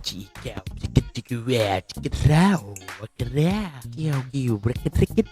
Jika kedua kerau kerau kiu berkedreket.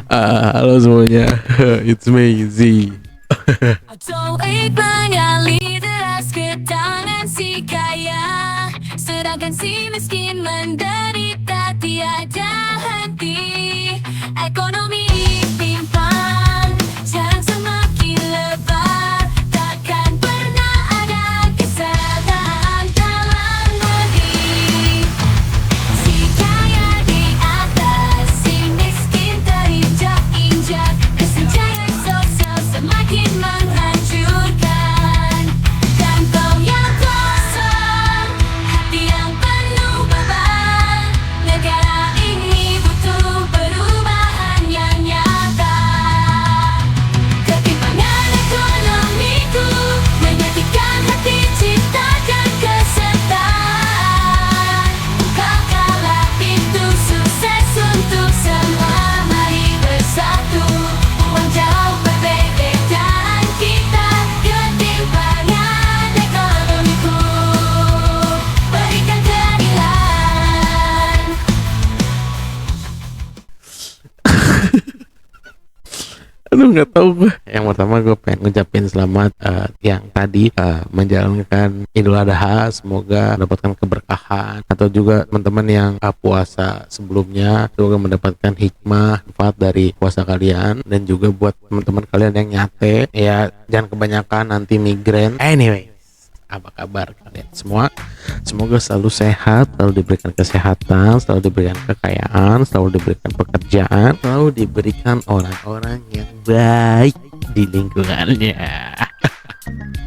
Halo semuanya, it's me Z. Ato'y pangali deras ke tangan si kaya, sedangkan si miskin menderita tiada henti. Ekonomi timpang, sekarang semakin lebar, takkan pernah ada kesalahan dalam negeri. Si kaya di atas, si miskin terinjak-injak, kesenjangan sosial semakin menghancurkan. Kantong yang kosong, hati yang penuh beban, negara ini butuh perubahan yang nyata. Ketimpangan ekonomiku menyakitkan hati, ciptakan kesetaraan. Bukakanlah pintu sukses untuk semua, mari bersatu. Uang jauh perbedaan kita, ketimpangan ekonomiku berikan keadilan. Aduh, nggak tahu gue. Yang pertama gue pengen ngucapin selamat yang tadi menjalankan Idul Adha, semoga mendapatkan keberkahan. Atau juga teman-teman yang puasa sebelumnya, semoga mendapatkan hikmah manfaat dari puasa kalian. Dan juga buat teman-teman kalian yang nyate, ya jangan kebanyakan nanti migrain. Anyway, apa kabar kalian semua? Semoga selalu sehat, selalu diberikan kesehatan, selalu diberikan kekayaan, selalu diberikan pekerjaan, selalu diberikan orang-orang yang baik di lingkungannya.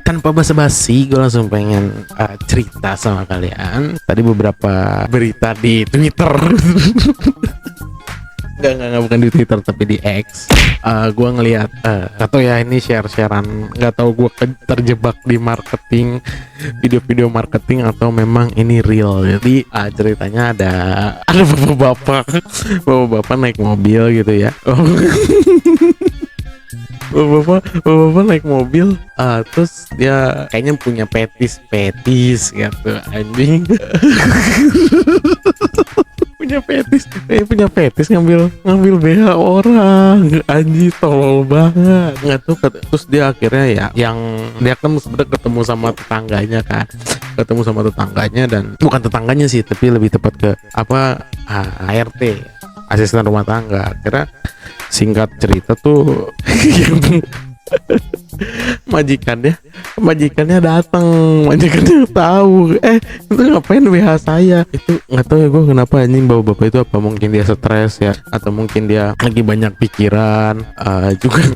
Tanpa basa-basi, gue langsung pengen cerita sama kalian. Tadi beberapa berita di Twitter. Enggak, bukan di Twitter tapi di X. Gue ngeliat atau ya ini share-sharean, nggak tahu gue terjebak di marketing, video-video marketing atau memang ini real. Jadi ceritanya ada bapak-bapak naik mobil gitu ya. Bapak naik mobil, terus dia kayaknya punya petis gitu, anjing. punya petis ngambil BH orang, anjing, tolol banget. Nggak tuh, terus dia akhirnya ya, yang dia kan sebenarnya ketemu sama tetangganya, dan bukan tetangganya sih, tapi lebih tepat ke ART, asisten rumah tangga. Akhirnya singkat cerita tuh yang majikannya datang, majikannya tahu, itu ngapain WH saya. Itu nggak tahu ya gue kenapa anjing, bapak itu apa mungkin dia stres ya, atau mungkin dia lagi banyak pikiran juga.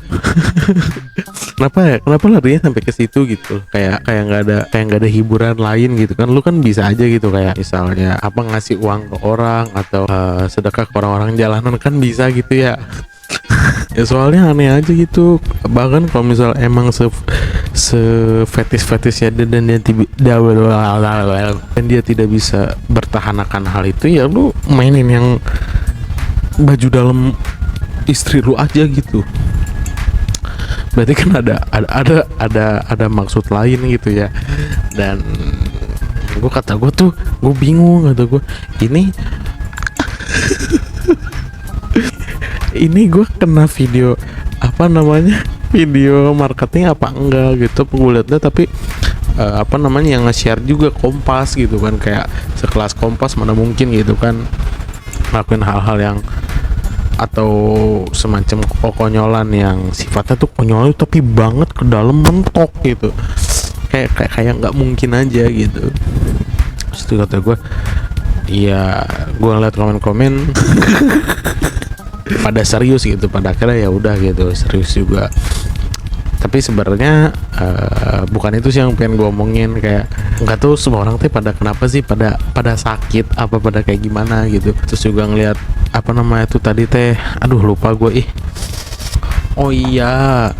kenapa larinya sampai ke situ gitu, kayak nggak ada hiburan lain gitu kan. Lu kan bisa aja gitu, kayak misalnya ngasih uang ke orang, atau sedekah ke orang-orang jalanan kan bisa gitu ya. Ya soalnya aneh aja gitu. Bahkan kalau misal emang fetish-fetishnya dan dia tidak bisa bertahan akan hal itu, ya lu mainin yang baju dalam istri lu aja gitu. Berarti kan ada maksud lain gitu ya. Dan gue bingung, ini gue kena video video marketing apa enggak gitu. Gue liatnya tapi yang nge-share juga Kompas gitu kan, kayak sekelas Kompas mana mungkin gitu kan ngelakuin hal-hal yang atau semacam kekonyolan yang sifatnya tuh konyol tapi banget ke dalam mentok gitu, kayak nggak mungkin aja gitu. Terus itu kata gue, iya, gue ngeliat komen-komen pada serius gitu, pada akhirnya ya udah gitu, serius juga. Tapi sebenarnya bukan itu sih yang pengen gue omongin. Kayak nggak tahu semua orang pada kenapa sih pada sakit apa pada kayak gimana gitu. Terus juga ngelihat tuh tadi aduh lupa gue oh iya,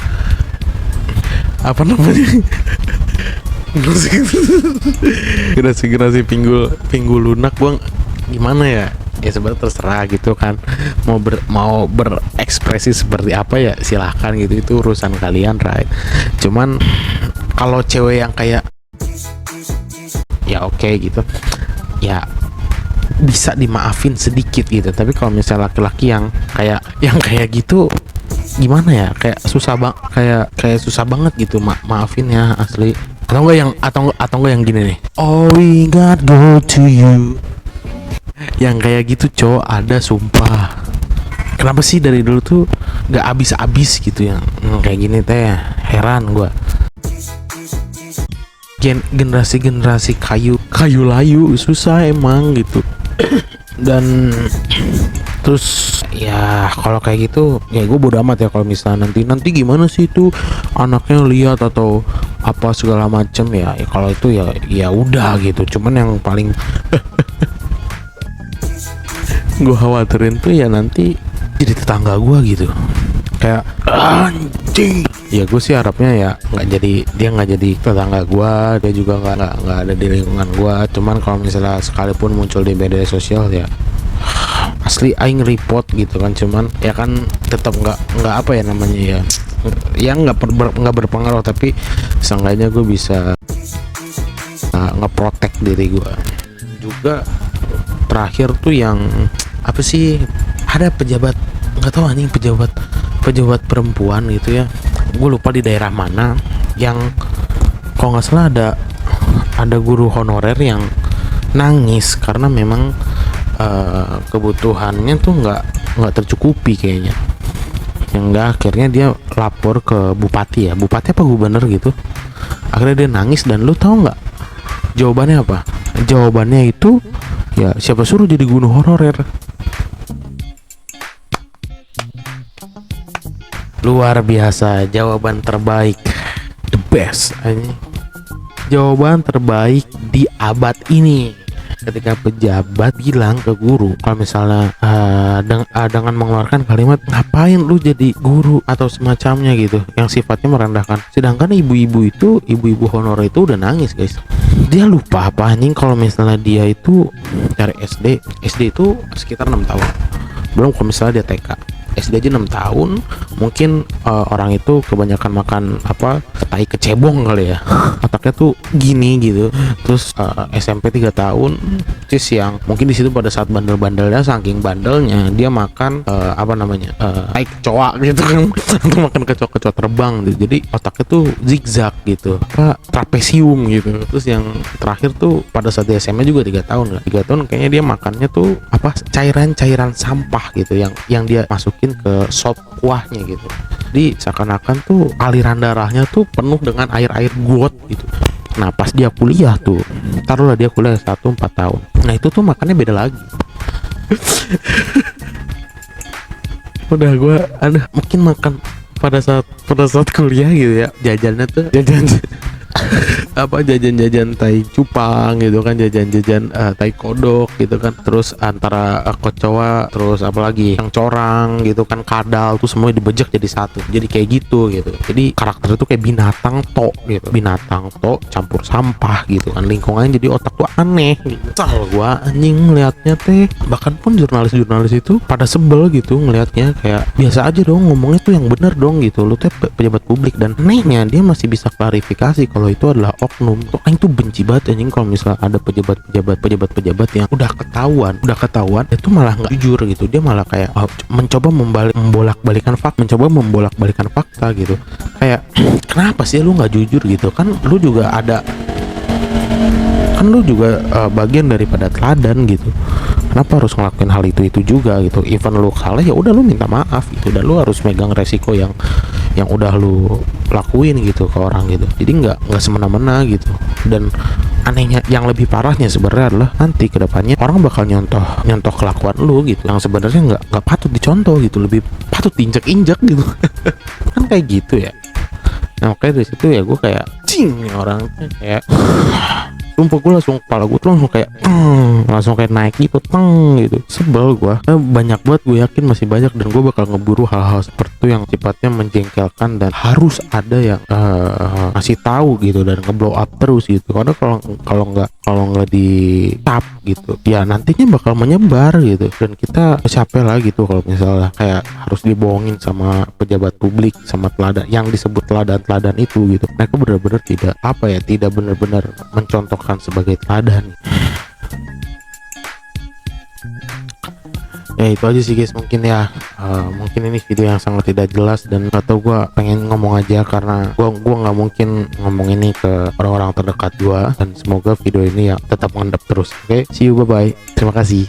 generasi pinggul lunak. Gue gimana ya sebenarnya terserah gitu kan, mau berekspresi seperti apa ya silahkan gitu, itu urusan kalian, right? Cuman kalau cewek yang kayak ya oke gitu ya bisa dimaafin sedikit gitu, tapi kalau misalnya laki-laki yang kayak gitu gimana ya, kayak susah banget gitu maafin ya asli. Atau enggak yang gini nih, oh we got go to you, yang kayak gitu cowok ada sumpah. Kenapa sih dari dulu tuh gak abis gitu yang kayak gini teh, heran gua. Generasi kayu layu susah emang gitu. Dan terus ya kalau kayak gitu ya gue bodo amat ya kalau misalnya nanti gimana sih itu anaknya lihat atau apa segala macem ya, kalau itu ya udah gitu. Cuman yang paling gue khawatirin tuh ya nanti jadi tetangga gue gitu, kayak anjing. Ya gue sih harapnya ya dia nggak jadi tetangga gue, dia juga nggak ada di lingkungan gue. Cuman kalau misalnya sekalipun muncul di media sosial ya asli aing report gitu kan. Cuman ya kan tetap nggak apa ya namanya ya nggak berpengaruh, tapi seenggaknya gue bisa ngeprotek diri gue juga. Terakhir tuh yang apa sih, ada pejabat, nggak tahu anjing, pejabat perempuan gitu ya, gue lupa di daerah mana, yang kalau nggak salah ada guru honorer yang nangis karena memang kebutuhannya tuh nggak tercukupi kayaknya. Yang enggak, akhirnya dia lapor ke bupati apa gubernur gitu. Akhirnya dia nangis, dan lu tahu nggak jawabannya apa? Jawabannya itu ya siapa suruh jadi guru honorer. Luar biasa, jawaban terbaik, the best. Jawaban terbaik di abad ini, ketika pejabat bilang ke guru kalau misalnya dengan mengeluarkan kalimat ngapain lu jadi guru atau semacamnya gitu, yang sifatnya merendahkan. Sedangkan ibu-ibu honorer itu udah nangis guys. Dia lupa apa anjing kalau misalnya dia itu dari SD itu sekitar 6 tahun, belum kalau misalnya dia TK. SD aja 6 tahun, mungkin orang itu kebanyakan makan apa, tai kecebong kali ya, otaknya tuh gini gitu. Terus SMP 3 tahun, terus yang mungkin di situ pada saat bandel-bandelnya, saking bandelnya dia makan tai kecoa gitu kan, atau makan kecoa terbang gitu. Jadi otaknya tuh zigzag gitu, apa trapesium gitu. Terus yang terakhir tuh pada saat di SMA juga 3 tahun, 3 tahun kayaknya dia makannya tuh apa, cairan sampah gitu, yang dia masukin ke sop kuahnya gitu. Jadi seakan-akan tuh aliran darahnya tuh penuh dengan air got gitu. Nah pas dia kuliah tuh, taruhlah dia kuliah 4 tahun, nah itu tuh makannya beda lagi. Udah gue mungkin makan pada saat kuliah gitu ya, jajannya tuh jajan tai cupang gitu kan, jajan tai kodok gitu kan, terus antara kocoa, terus apalagi yang corang gitu kan, kadal tuh semuanya dibejek jadi satu, jadi kayak gitu. Jadi karakter itu kayak binatang campur sampah gitu kan, lingkungannya jadi otak tuh aneh gitu. Sal gua anjing ngeliatnya teh, bahkan pun jurnalis itu pada sebel gitu ngelihatnya, kayak biasa aja dong ngomongnya tuh yang bener dong gitu, lu teh pejabat publik. Dan anehnya dia masih bisa klarifikasi kalau itu adalah oknum. Tuh aing tuh benci banget anjing kalau misalnya ada pejabat yang udah ketahuan itu malah nggak jujur gitu. Dia malah kayak mencoba membolak-balikan fakta gitu. Kayak kenapa sih lu nggak jujur gitu kan, lu juga bagian daripada teladan gitu. Kenapa harus ngelakuin hal itu juga gitu? Even lu salah ya udah lu minta maaf gitu, dan lu harus megang resiko yang udah lu lakuin gitu ke orang gitu. Jadi nggak semena-mena gitu. Dan anehnya, yang lebih parahnya sebenarnya adalah nanti kedepannya orang bakal nyontoh kelakuan lu gitu, yang sebenarnya nggak patut dicontoh gitu, lebih patut diinjak-injak gitu. Kan kayak gitu ya. Nah makanya dari situ ya gue kayak cing, orang kayak sumpah gue langsung, kepala gue tuh langsung kayak langsung kayak naik gitu, gitu. Sebel gue. Banyak banget, gue yakin masih banyak, dan gue bakal ngeburu hal-hal seperti itu yang sifatnya menjengkelkan dan harus ada yang ngasih tahu gitu dan ngeblow up terus gitu. Karena kalau nggak di tap gitu ya nantinya bakal menyebar gitu, dan kita capek lah gitu kalau misalnya kayak harus dibohongin sama pejabat publik, sama teladan yang disebut teladan itu gitu. Mereka benar-benar tidak benar-benar mencontohkan sebagai teladan. Ya itu aja sih guys, mungkin ya mungkin ini video yang sangat tidak jelas, dan atau gue pengen ngomong aja karena gue nggak mungkin ngomong ini ke orang-orang terdekat gue, dan semoga video ini ya tetap mantap terus. Oke, see you, bye bye, terima kasih.